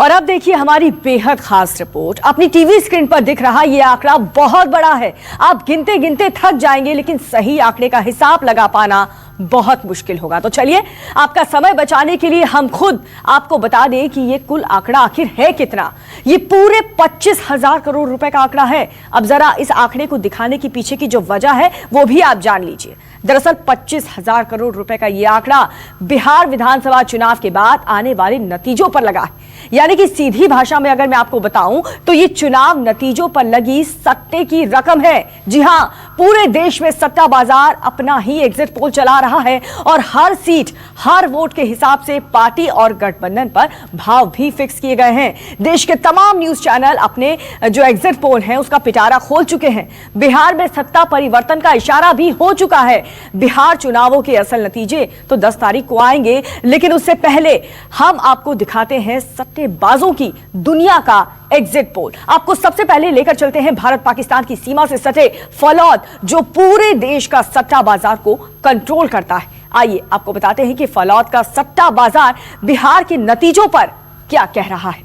और अब देखिए हमारी बेहद खास रिपोर्ट। अपनी टीवी स्क्रीन पर दिख रहा ये आंकड़ा बहुत बड़ा है। आप गिनते गिनते थक जाएंगे, लेकिन सही आंकड़े का हिसाब लगा पाना बहुत मुश्किल होगा। तो चलिए आपका समय बचाने के लिए हम खुद आपको बता दें कि ये कुल आंकड़ा आखिर है कितना। ये पूरे 25,000 करोड़ रुपए का आंकड़ा है। अब जरा इस आंकड़े को दिखाने के पीछे की जो वजह है वो भी आप जान लीजिए। दरअसल 25,000 करोड़ रुपए का ये आंकड़ा बिहार विधानसभा चुनाव के बाद आने वाले नतीजों पर लगा है। यानी कि सीधी भाषा में अगर मैं आपको बताऊं तो ये चुनाव नतीजों पर लगी सट्टे की रकम है। जी हां, पूरे देश में सट्टा बाजार अपना ही एग्जिट पोल चला रहा है और हर सीट, हर वोट के हिसाब से पार्टी और गठबंधन पर भाव भी फिक्स किए गए हैं। देश के तमाम न्यूज चैनल अपने जो एग्जिट पोल है उसका पिटारा खोल चुके हैं। बिहार में सत्ता परिवर्तन का इशारा भी हो चुका है। बिहार चुनावों के असल नतीजे तो 10 तारीख को आएंगे, लेकिन उससे पहले हम आपको दिखाते हैं सट्टेबाजों की दुनिया का एग्जिट पोल। आपको सबसे पहले लेकर चलते हैं भारत पाकिस्तान की सीमा से सटे फलौद, जो पूरे देश का सट्टा बाजार को कंट्रोल करता है। आइए आपको बताते हैं कि फलौद का सट्टा बाजार बिहार के नतीजों पर क्या कह रहा है।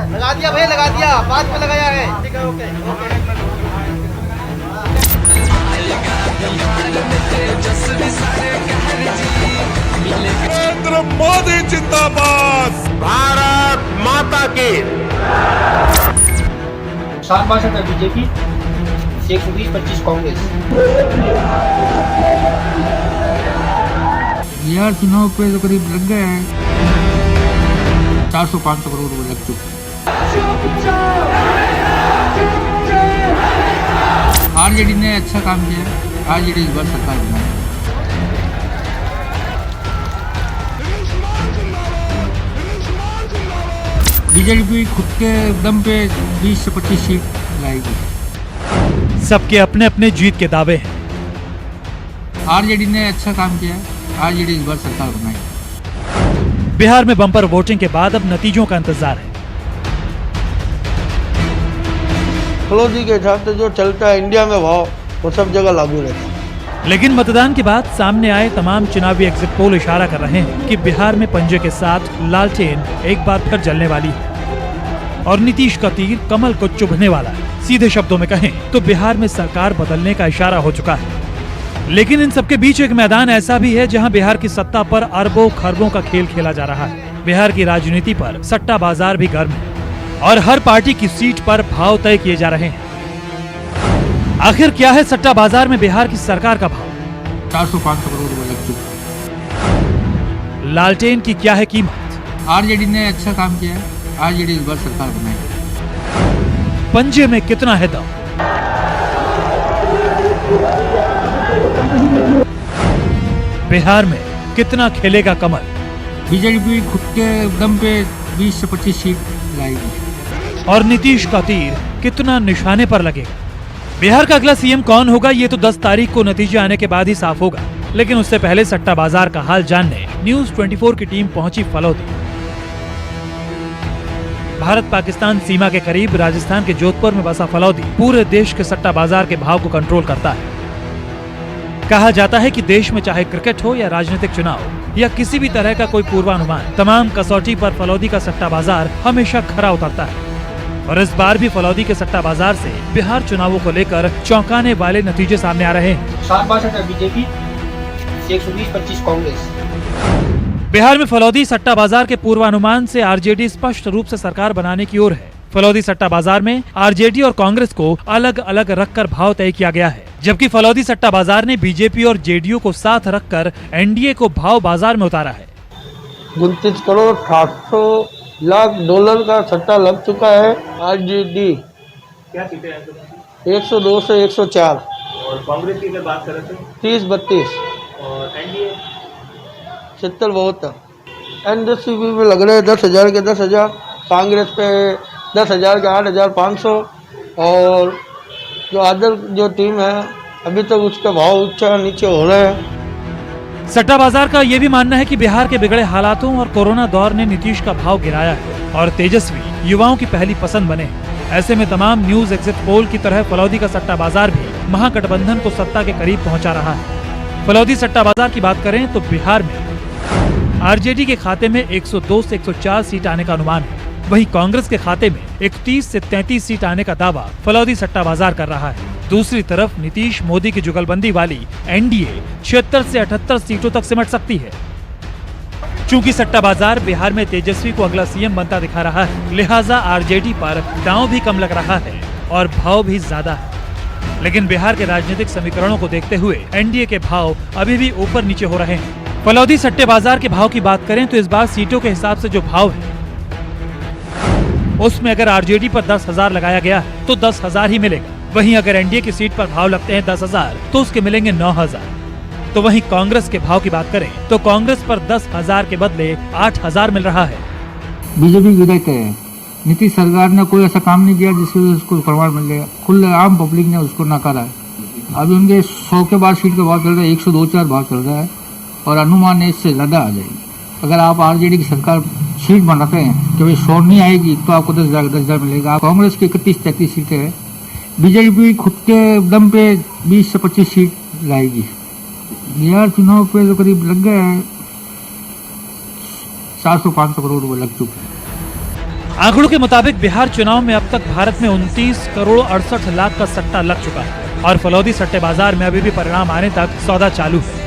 लगा दिया भाई, लगा दिया, बाद में लगाया है। ठीक है, ओके। नरेंद्र मोदी जिंदाबाद, भारत माता की। 62 है बीजेपी, 120-25 कांग्रेस। बिहार चुनाव पे तो करीब लग गए हैं 400-500 करोड़ रुपए लग चुके। आरजेडी ने अच्छा काम किया। आरजेडी इस बार सरकार बनाई। बीजेपी खुद के दम पे 20 से 25 सीट लाएगी। सबके अपने अपने जीत के दावे हैं। आरजेडी ने अच्छा काम किया। आरजेडी इस बार सरकार बनाई। बिहार में बम्पर वोटिंग के बाद अब नतीजों का इंतजार है। फलौदी के हिसाब से जो चलता है इंडिया में भाव, वो सब जगह लागू रहता है। लेकिन मतदान के बाद सामने आए तमाम चुनावी एग्जिट पोल इशारा कर रहे हैं कि बिहार में पंजे के साथ लालटेन एक बार फिर जलने वाली है और नीतीश का तीर कमल को चुभने वाला है। सीधे शब्दों में कहें तो बिहार में सरकार बदलने का इशारा हो चुका है। लेकिन इन सबके बीच एक मैदान ऐसा भी है जहां बिहार की सत्ता पर अरबों खरबों का खेल खेला जा रहा है। बिहार की राजनीति पर सट्टा बाजार भी गर्म है और हर पार्टी की सीट पर भाव तय किए जा रहे हैं। आखिर क्या है सट्टा बाजार में बिहार की सरकार का भाव? 400-500 करोड़ रुपए लग चुके। लालटेन की क्या है कीमत? आरजेडी ने अच्छा काम किया। आरजेडी इस बार सरकार बनाई। पंजे में कितना है दम? बिहार में कितना खेलेगा कमल? बीजेपी खुद के दम पे 20 से 25 सीट लाएगी। और नीतीश का तीर कितना निशाने पर लगेगा? बिहार का अगला सीएम कौन होगा ये तो 10 तारीख को नतीजे आने के बाद ही साफ होगा। लेकिन उससे पहले सट्टा बाजार का हाल जानने न्यूज 24 की टीम पहुंची फलौदी। भारत पाकिस्तान सीमा के करीब राजस्थान के जोधपुर में बसा फलौदी पूरे देश के सट्टा बाजार के भाव को कंट्रोल करता है। कहा जाता है कि देश में चाहे क्रिकेट हो या राजनीतिक चुनाव या किसी भी तरह का कोई पूर्वानुमान, तमाम कसौटी पर फलौदी का सट्टा बाजार हमेशा खरा उतरता है। और इस बार भी फलौदी के सट्टा बाजार से बिहार चुनावों को लेकर चौंकाने वाले नतीजे सामने आ रहे हैं। 62 है बीजेपी, 120-25 कांग्रेस। बिहार में फलौदी सट्टा बाजार के पूर्वानुमान से आरजेडी स्पष्ट रूप से सरकार बनाने की ओर है। फलौदी सट्टा बाजार में आरजेडी और कांग्रेस को अलग अलग रखकर भाव तय किया गया है, जबकि फलौदी सट्टा बाजार ने बीजेपी और जेडीयू को साथ रखकर एनडीए को भाव बाजार में उतारा है। 29 करोड़ 800 लाख डॉलर का सट्टा लग चुका है। आरजेडी क्या सीटें हैं? 102 से 104। और कांग्रेस की अगर बात करें तो 30-32 और एनडीए 70-72। एनडीसीबी में लग रहे हैं 10,000 के 10,000, कांग्रेस पे 10,000 के 8,500 और जो अदर जो टीम है अभी तक उसके भाव ऊंचा नीचे हो रहे हैं। सट्टा बाजार का ये भी मानना है कि बिहार के बिगड़े हालातों और कोरोना दौर ने नीतीश का भाव गिराया है और तेजस्वी युवाओं की पहली पसंद बने। ऐसे में तमाम न्यूज एग्जिट पोल की तरह फलौदी का सट्टा बाजार भी महागठबंधन को सत्ता के करीब पहुंचा रहा है। फलौदी सट्टा बाजार की बात करें तो बिहार में आरजेडी के खाते में 102 से 104 सीट आने का अनुमान है। वहीं कांग्रेस के खाते में 31 से 33 सीट आने का दावा फलौदी सट्टा बाजार कर रहा है। दूसरी तरफ नीतीश मोदी की जुगलबंदी वाली एनडीए 76 से 78 सीटों तक सिमट सकती है। चूंकि सट्टा बाजार बिहार में तेजस्वी को अगला सीएम बनता दिखा रहा है, लिहाजा आरजेडी पर दांव भी कम लग रहा है और भाव भी ज्यादा है। लेकिन बिहार के राजनीतिक समीकरणों को देखते हुए एनडीए के भाव अभी भी ऊपर नीचे हो रहे हैं। फलौदी सट्टे बाजार के भाव की बात करें तो इस बार सीटों के हिसाब से जो भाव है उसमें अगर आरजेडी पर 10,000 लगाया गया है तो 10,000 ही मिलेगा। वहीं अगर एनडीए की सीट पर भाव लगते हैं 10,000 तो उसके मिलेंगे 9,000। तो वहीं कांग्रेस के भाव की बात करें तो कांग्रेस पर 10,000 के बदले 8,000 मिल रहा है। बीजेपी विधेयक है, नीतीश सरकार ने कोई ऐसा काम नहीं किया जिससे उसको प्रमाण मिल जाएगा। खुले आम पब्लिक ने उसको नकारा है। अभी उनके 100 के बाद सीट का भाव चल रहा है, 102-4 भाव चल रहा है और अनुमान है इससे ज्यादा आ जाएगी। अगर आप आरजेडी की सरकार सीट बनाते हैं कि भाई 100 नहीं आएगी तो आपको 10,000 मिलेगा। कांग्रेस की 31-33 सीटें हैं, बीजेपी खुद के दम पे 20 से 25 सीट लाएगी। बिहार चुनाव पे तो करीब लग गए हैं 400-500 करोड़ रुपए लग चुके हैं। आंकड़ों के मुताबिक बिहार चुनाव में अब तक भारत में 29 करोड़ 68 लाख का सट्टा लग चुका है और फलौदी सट्टे बाजार में अभी भी परिणाम आने तक सौदा चालू है।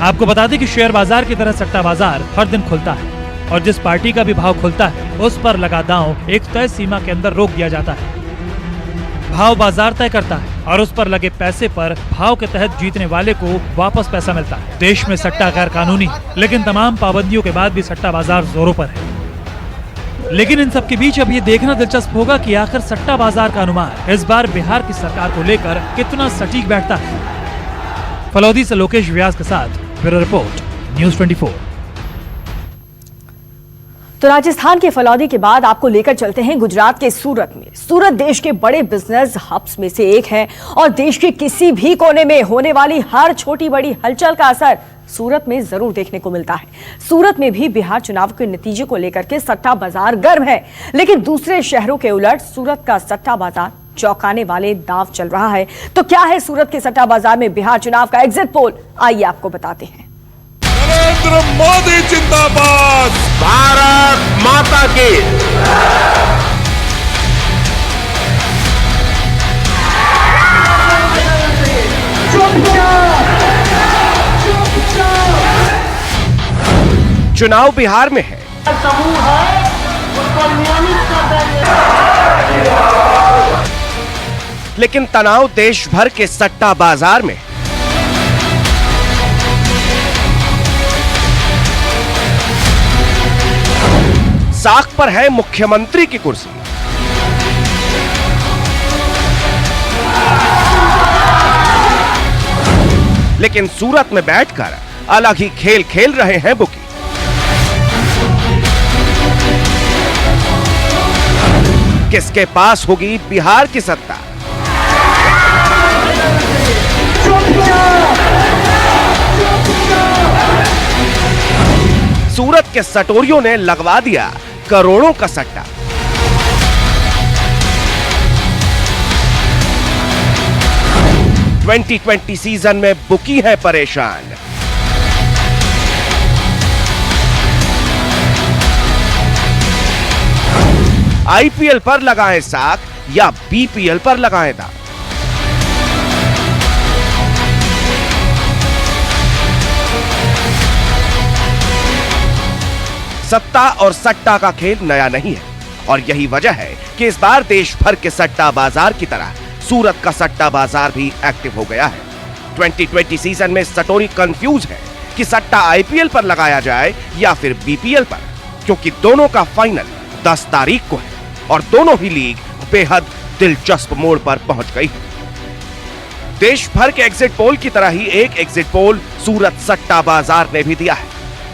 आपको बता दें कि शेयर बाजार की तरह सट्टा बाजार हर दिन खुलता है और जिस पार्टी का भी भाव खुलता है उस पर लगा दांव एक तय सीमा के अंदर रोक दिया जाता है। भाव बाजार तय करता है और उस पर लगे पैसे पर भाव के तहत जीतने वाले को वापस पैसा मिलता है। देश में सट्टा गैर कानूनी है, लेकिन तमाम पाबंदियों के बाद भी सट्टा बाजार जोरों पर है। लेकिन इन सब के बीच अब ये देखना दिलचस्प होगा कि आखिर सट्टा बाजार का अनुमान इस बार बिहार की सरकार को लेकर कितना सटीक बैठता है। फलौदी से लोकेश व्यास के साथ ब्यूरो रिपोर्ट, न्यूज़ 24। तो राजस्थान के फलौदी के बाद आपको लेकर चलते हैं गुजरात के सूरत में। सूरत देश के बड़े बिजनेस हब्स में से एक है और देश के किसी भी कोने में होने वाली हर छोटी बड़ी हलचल का असर सूरत में जरूर देखने को मिलता है। सूरत में भी बिहार चुनाव के नतीजे को लेकर के सट्टा बाजार गर्म है, लेकिन दूसरे शहरों के उलट सूरत का सट्टा बाजार चौंकाने वाले दांव चल रहा है। तो क्या है सूरत के सट्टा बाजार में बिहार चुनाव का एग्जिट पोल, आइए आपको बताते हैं। नरेंद्र मोदी जिंदाबाद, भारत माता की। चुनाव बिहार में है, लेकिन तनाव देश भर के सट्टा बाजार में। साख पर है मुख्यमंत्री की कुर्सी। लेकिन सूरत में बैठकर अलग ही खेल खेल रहे हैं बुकी। किसके पास होगी बिहार की सत्ता? सूरत के सटोरियों ने लगवा दिया करोड़ों का सट्टा। ट्वेंटी सीजन में बुकी है परेशान। आईपीएल पर लगाएं साख या बीपीएल पर लगाएं दांव। सत्ता और सट्टा का खेल नया नहीं है और यही वजह है कि इस बार देश भर के सट्टा बाजार की तरह सूरत का सट्टा बाजार भी एक्टिव हो गया है। 2020 सीजन में सटोरी कंफ्यूज है कि सट्टा आईपीएल पर लगाया जाए या फिर बीपीएल पर, क्योंकि दोनों का फाइनल 10 तारीख को है और दोनों ही लीग बेहद दिलचस्प मोड़ पर पहुंच गई है। देश भर के एग्जिट पोल की तरह ही एक एग्जिट पोल सूरत सट्टा बाजार ने भी दिया है।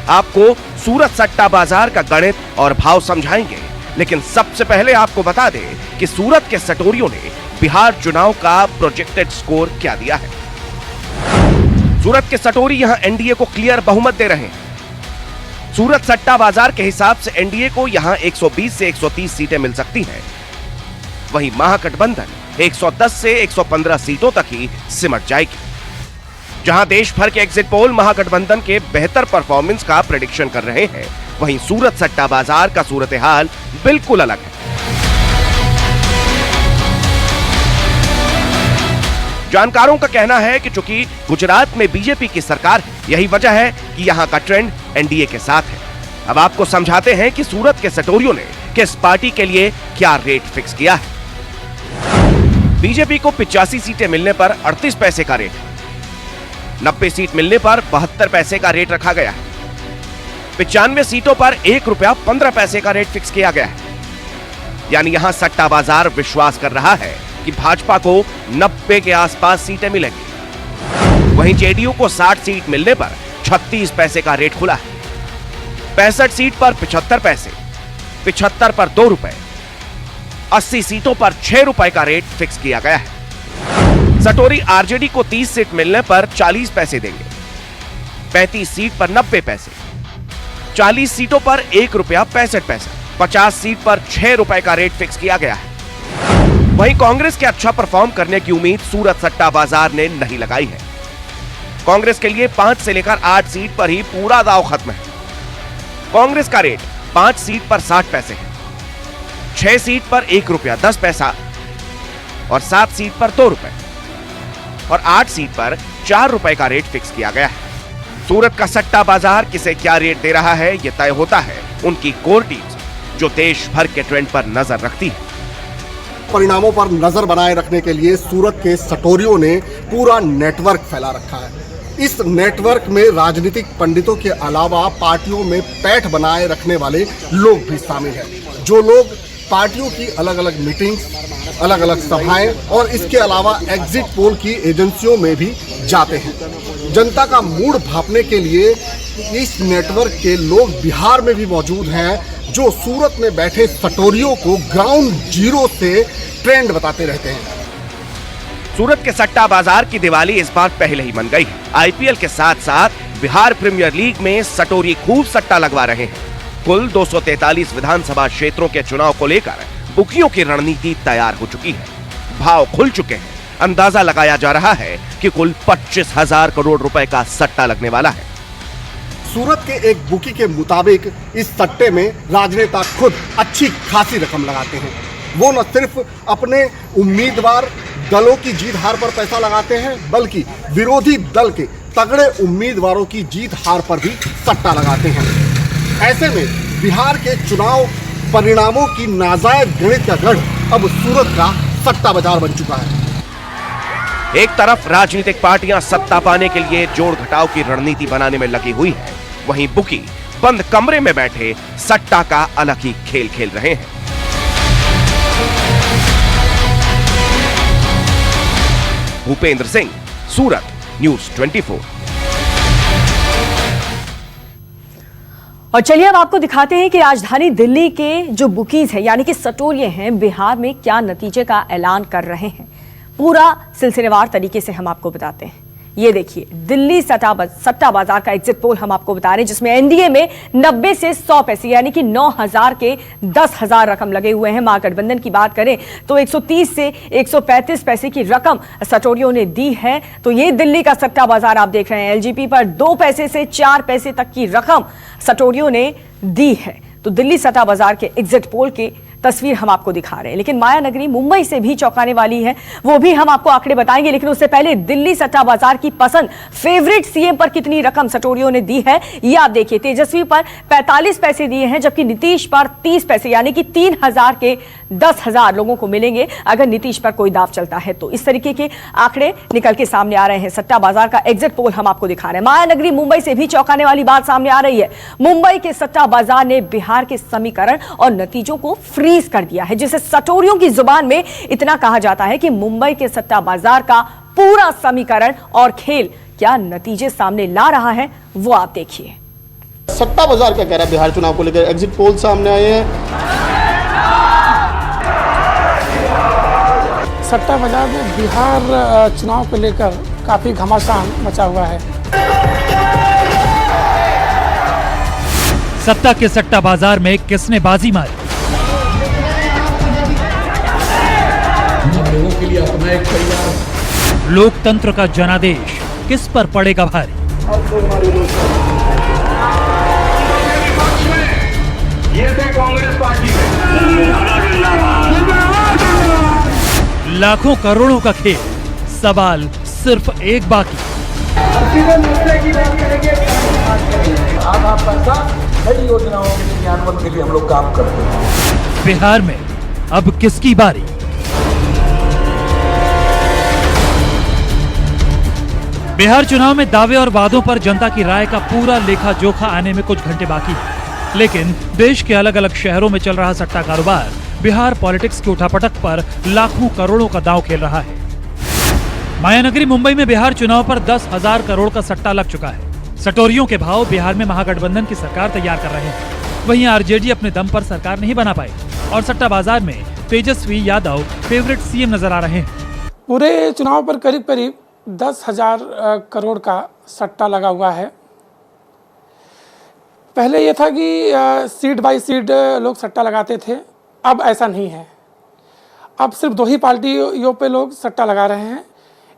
आपको सूरत सट्टा बाजार का गणित और भाव समझाएंगे, लेकिन सबसे पहले आपको बता दें कि सूरत के सटोरियों ने बिहार चुनाव का प्रोजेक्टेड स्कोर क्या दिया है। सूरत के सटोरी यहां एनडीए को क्लियर बहुमत दे रहे हैं। सूरत सट्टा बाजार के हिसाब से एनडीए को यहां 120 से 130 सीटें मिल सकती हैं। वहीं महागठबंधन 110 से 115 सीटों तक ही सिमट जाएगी। जहां देश भर के एग्जिट पोल महागठबंधन के बेहतर परफॉर्मेंस का प्रेडिक्शन कर रहे हैं, वहीं सूरत सट्टा बाजार का सूरत हाल बिल्कुल अलग है। जानकारों का कहना है कि चूंकि गुजरात में बीजेपी की सरकार है, यही वजह है कि यहां का ट्रेंड एनडीए के साथ है। अब आपको समझाते हैं कि सूरत के सटोरियों ने किस पार्टी के लिए क्या रेट फिक्स किया है। बीजेपी को 85 सीटें मिलने पर 38 पैसे का रेट, 90 सीट मिलने पर 72 पैसे का रेट रखा गया है। 95 सीटों पर ₹1.15 का रेट फिक्स किया गया है। यानी यहां सट्टा बाजार विश्वास कर रहा है कि भाजपा को 90 के आसपास सीटें मिलेंगी। वहीं जेडीयू को 60 सीट मिलने पर 36 पैसे का रेट खुला है। 65 सीट पर 75 पैसे, 75 पर ₹2, 80 सीटों पर ₹6 का रेट फिक्स किया गया है। सटोरी आरजेडी को 30 सीट मिलने पर 40 पैसे देंगे, 35 सीट पर 90 पैसे, 40 सीटों पर ₹1.65, 50 सीट पर ₹6 का रेट फिक्स किया गया है। वहीं कांग्रेस के अच्छा परफॉर्म करने की उम्मीद सूरत सट्टा बाजार ने नहीं लगाई है। कांग्रेस के लिए 5 से लेकर 8 सीट पर ही पूरा दांव खत्म है। कांग्रेस का रेट 5 सीट पर 60 पैसे है, 6 सीट पर ₹1.10 और 7 सीट पर ₹2 और 8 सीट पर ₹4 का रेट फिक्स किया गया है। सूरत का सट्टा बाजार किसे क्या रेट दे रहा है, यह तय होता है उनकी कोर टीम से, जो देश भर के ट्रेंड पर नजर रखती है। परिणामों पर नजर बनाए रखने के लिए सूरत के सटोरियों ने पूरा नेटवर्क फैला रखा है। इस नेटवर्क में राजनीतिक पंडितों के अलावा पार्टियों में पैठ बनाए रखने वाले लोग भी शामिल हैं, जो लोग पार्टियों की अलग अलग मीटिंग्स, अलग अलग सभाएं और इसके अलावा एग्जिट पोल की एजेंसियों में भी जाते हैं। जनता का मूड भांपने के लिए इस नेटवर्क के लोग बिहार में भी मौजूद हैं, जो सूरत में बैठे सटोरियों को ग्राउंड जीरो से ट्रेंड बताते रहते हैं। सूरत के सट्टा बाजार की दिवाली इस बार पहले ही मन गई है। आईपीएल के साथ साथ बिहार प्रीमियर लीग में सटोरी खूब सट्टा लगवा रहे हैं। कुल 243 विधानसभा क्षेत्रों के चुनाव को लेकर बुकियों की रणनीति तैयार हो चुकी है। भाव खुल चुके हैं। अंदाजा लगाया जा रहा है कि कुल 25,000 करोड़ रुपए का सट्टा लगने वाला है। सूरत के एक बुकी के मुताबिक इस सट्टे में राजनेता खुद अच्छी खासी रकम लगाते हैं। वो न सिर्फ अपने उम्मीदवार दलों की जीत हार पर पैसा लगाते हैं, बल्कि विरोधी दल के तगड़े उम्मीदवारों की जीत हार पर भी सट्टा लगाते हैं। ऐसे में बिहार के चुनाव परिणामों की नाजायज गणित का गढ़ अब सूरत का सट्टा बाजार बन चुका है। एक तरफ राजनीतिक पार्टियां सत्ता पाने के लिए जोड़ घटाव की रणनीति बनाने में लगी हुई है, वहीं बुकी बंद कमरे में बैठे सट्टा का अलग ही खेल खेल रहे हैं। भूपेंद्र सिंह, सूरत, न्यूज़ 24। और चलिए अब आपको दिखाते हैं कि राजधानी दिल्ली के जो बुकीज हैं यानी कि सटोरिये हैं, बिहार में क्या नतीजे का ऐलान कर रहे हैं। पूरा सिलसिलेवार तरीके से हम आपको बताते हैं। ये देखिए, दिल्ली सट्टा बाजार का एग्जिट पोल हम आपको बता रहे हैं, जिसमें एनडीए में 90 से 100 पैसे यानी कि 9,000 के 10,000 रकम लगे हुए हैं। महागठबंधन की बात करें तो 130 से 135 पैसे की रकम सटोरियों ने दी है। तो ये दिल्ली का सट्टा बाजार आप देख रहे हैं। एलजीपी पर 2 पैसे से 4 पैसे तक की रकम सटोरियों ने दी है। तो दिल्ली सट्टा बाजार के एग्जिट पोल की तस्वीर हम आपको दिखा रहे हैं। लेकिन माया नगरी मुंबई से भी चौंकाने वाली है, वो भी हम आपको आंकड़े बताएंगे। लेकिन उससे पहले दिल्ली सट्टा बाजार की पसंद फेवरेट सीएम पर कितनी रकम सटोरियों ने दी है ये आप देखिए। तेजस्वी पर 45 पैसे दिए हैं, जबकि नीतीश पर 30 पैसे यानी कि 3,000 के 10,000 लोगों को मिलेंगे अगर नीतीश पर कोई दाव चलता है। तो इस तरीके के आंकड़े निकल के सामने आ रहे हैं। सट्टा बाजार का एग्जिट पोल हम आपको दिखा रहे हैं। माया नगरी मुंबई से भी चौंकाने वाली बात सामने आ रही है। मुंबई के सट्टा बाजार ने बिहार के समीकरण और नतीजों को फ्रीज कर दिया है, जिसे सटोरियों की जुबान में इतना कहा जाता है कि मुंबई के सट्टा बाजार का पूरा समीकरण और खेल क्या नतीजे सामने ला रहा है, वो आप देखिए। सट्टा बाजार क्या कह रहा है बिहार चुनाव को लेकर? एग्जिट पोल सामने आए हैं। सट्टा बाजार में बिहार चुनाव को लेकर काफी घमासान मचा हुआ है। सत्ता के सट्टा बाजार में किसने बाजी मारी? लोगों के लिए अपना एक परिवार। लोकतंत्र का जनादेश किस पर पड़ेगा भारी। लाखों करोड़ों का खेल, सवाल सिर्फ एक बाकी। नई योजनाओं के क्रियान्वयन के लिए हम लोग काम करते हैं। बिहार में अब किसकी बारी? बिहार चुनाव में दावे और वादों पर जनता की राय का पूरा लेखा जोखा आने में कुछ घंटे बाकी है, लेकिन देश के अलग अलग शहरों में चल रहा सट्टा कारोबार बिहार पॉलिटिक्स की उठापटक पर लाखों करोड़ों का दांव खेल रहा है। मायानगरी मुंबई में बिहार चुनाव पर 10,000 करोड़ का सट्टा लग चुका है। सटोरियों के भाव बिहार में महागठबंधन की सरकार तैयार कर रहे हैं। वहीं आरजेडी अपने दम पर सरकार नहीं बना पाई और सट्टा बाजार में तेजस्वी यादव फेवरेट सीएम नजर आ रहे हैं। पूरे चुनाव पर करीब करीब 10,000 करोड़ का सट्टा लगा हुआ है। पहले ये था कि सीट बाई सीट लोग सट्टा लगाते थे, अब ऐसा नहीं है। अब सिर्फ दो ही पार्टियों पे लोग सट्टा लगा रहे हैं।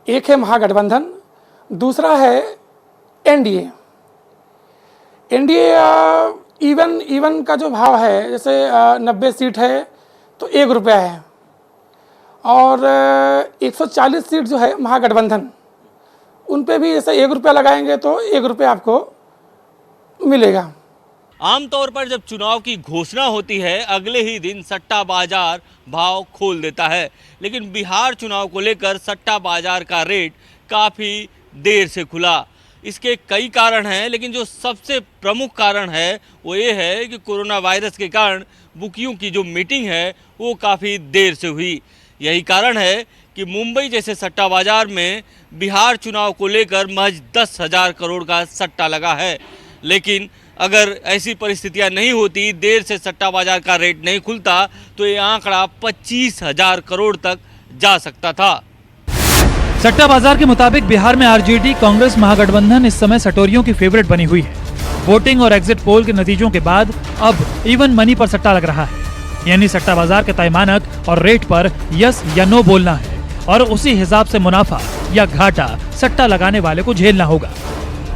एक है महागठबंधन, दूसरा है एनडीए। एनडीए इवन का जो भाव है, जैसे 90 सीट है तो 1 रुपया है, और 140 सीट जो है महागठबंधन, उन पे भी जैसे 1 रुपया लगाएंगे तो 1 रुपया आपको मिलेगा। आमतौर पर जब चुनाव की घोषणा होती है, अगले ही दिन सट्टा बाजार भाव खोल देता है, लेकिन बिहार चुनाव को लेकर सट्टा बाजार का रेट काफ़ी देर से खुला। इसके कई कारण हैं, लेकिन जो सबसे प्रमुख कारण है वो ये है कि कोरोना वायरस के कारण बुकियों की जो मीटिंग है वो काफ़ी देर से हुई। यही कारण है कि मुंबई जैसे सट्टा बाजार में बिहार चुनाव को लेकर महज 10,000 करोड़ का सट्टा लगा है। लेकिन अगर ऐसी परिस्थितियां नहीं होती, देर से सट्टा बाजार का रेट नहीं खुलता, तो ये आंकड़ा 25,000 करोड़ तक जा सकता था। सट्टा बाजार के मुताबिक बिहार में आरजेडी कांग्रेस महागठबंधन इस समय सटोरियों की फेवरेट बनी हुई है। वोटिंग और एग्जिट पोल के नतीजों के बाद अब इवन मनी पर सट्टा लग रहा है, यानी सट्टा बाजार के तय मानक और रेट पर यस या नो बोलना है और उसी हिसाब से मुनाफा या घाटा सट्टा लगाने वाले को झेलना होगा।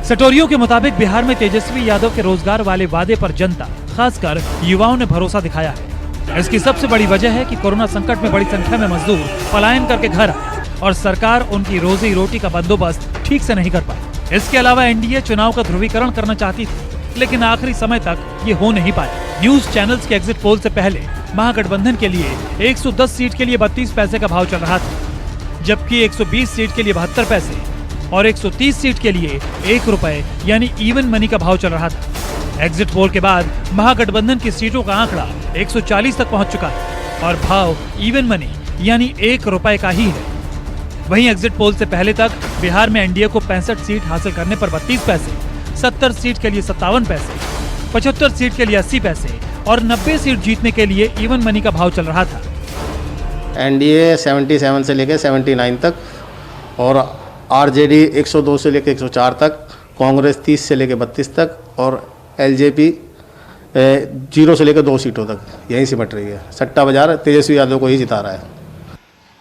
सटोरियों के मुताबिक बिहार में तेजस्वी यादव के रोजगार वाले वादे पर जनता, खासकर युवाओं ने भरोसा दिखाया है। इसकी सबसे बड़ी वजह है कि कोरोना संकट में बड़ी संख्या में मजदूर पलायन करके घर आए और सरकार उनकी रोजी रोटी का बंदोबस्त ठीक से नहीं कर पाई। इसके अलावा एनडीए चुनाव का ध्रुवीकरण करना चाहती थी, लेकिन आखिरी समय तक ये हो नहीं पाया। न्यूज चैनल्स के एग्जिट पोल से पहले महागठबंधन के लिए 110 सीट के लिए 32 पैसे का भाव चल रहा था, जबकि 120 सीट के लिए 72 पैसे और 130 सीट के लिए 1 रुपए यानी इवन मनी का भाव चल रहा था। एग्जिट पोल के बाद महागठबंधन की सीटों का आंकड़ा 140 तक पहुंच चुका है और भाव इवन मनी यानी 1 रुपए का ही है। वहीं एग्जिट पोल से पहले तक बिहार में एनडीए को 65 सीट हासिल करने पर 32 पैसे, 70 सीट के लिए 57 पैसे, 75 सीट के लिए 80 पैसे और 90 सीट जीतने के लिए इवन मनी का भाव चल रहा था। एनडीए 77 से लेकर 79 तक और आरजेडी 102 से लेकर 104 तक, कांग्रेस 30 से लेकर 32 तक और एलजेपी 0 से लेकर 2 सीटों तक यहीं सिमट रही है। सट्टा बाजार तेजस्वी यादव को ही जिता रहा है।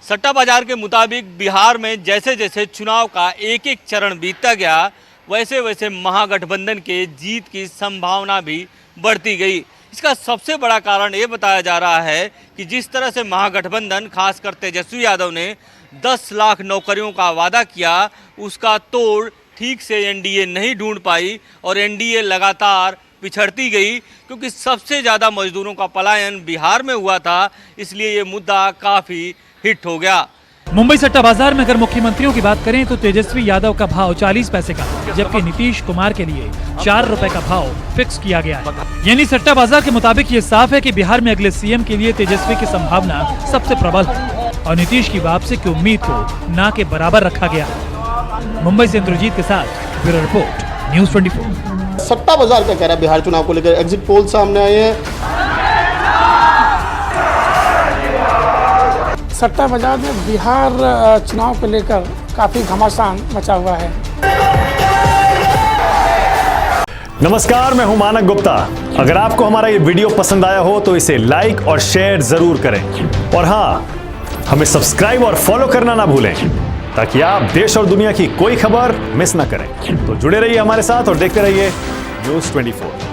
सट्टा बाजार के मुताबिक बिहार में जैसे जैसे चुनाव का एक एक चरण बीतता गया, वैसे वैसे महागठबंधन के जीत की संभावना भी बढ़ती गई। इसका सबसे बड़ा कारण ये बताया जा रहा है कि जिस तरह से महागठबंधन खासकर तेजस्वी यादव ने 10 लाख नौकरियों का वादा किया, उसका तोड़ ठीक से एनडीए नहीं ढूंढ पाई और एनडीए लगातार पिछड़ती गई, क्योंकि सबसे ज़्यादा मजदूरों का पलायन बिहार में हुआ था। इसलिए ये मुद्दा काफ़ी हिट हो गया। मुंबई सट्टा बाजार में अगर मुख्यमंत्रियों की बात करें तो तेजस्वी यादव का भाव 40 पैसे का, जबकि नीतीश कुमार के लिए 4 रुपए का भाव फिक्स किया गया है। यानी सट्टा बाजार के मुताबिक ये साफ है कि बिहार में अगले सीएम के लिए तेजस्वी की संभावना सबसे प्रबल है और नीतीश की वापसी की उम्मीद को ना के बराबर रखा गया है। मुंबई से इंद्रजीत के साथ ब्यूरो रिपोर्ट, न्यूज़ 24। सट्टा बाजार क्या कह रहा है बिहार चुनाव को लेकर? एग्जिट पोल सामने आए हैं। सट्टा बाजार में बिहार चुनाव को लेकर काफ़ी घमासान मचा हुआ है। नमस्कार, मैं हूं मानक गुप्ता। अगर आपको हमारा ये वीडियो पसंद आया हो तो इसे लाइक और शेयर जरूर करें और हाँ, हमें सब्सक्राइब और फॉलो करना ना भूलें। ताकि आप देश और दुनिया की कोई खबर मिस ना करें। तो जुड़े रहिए हमारे साथ और देखते रहिए News 24।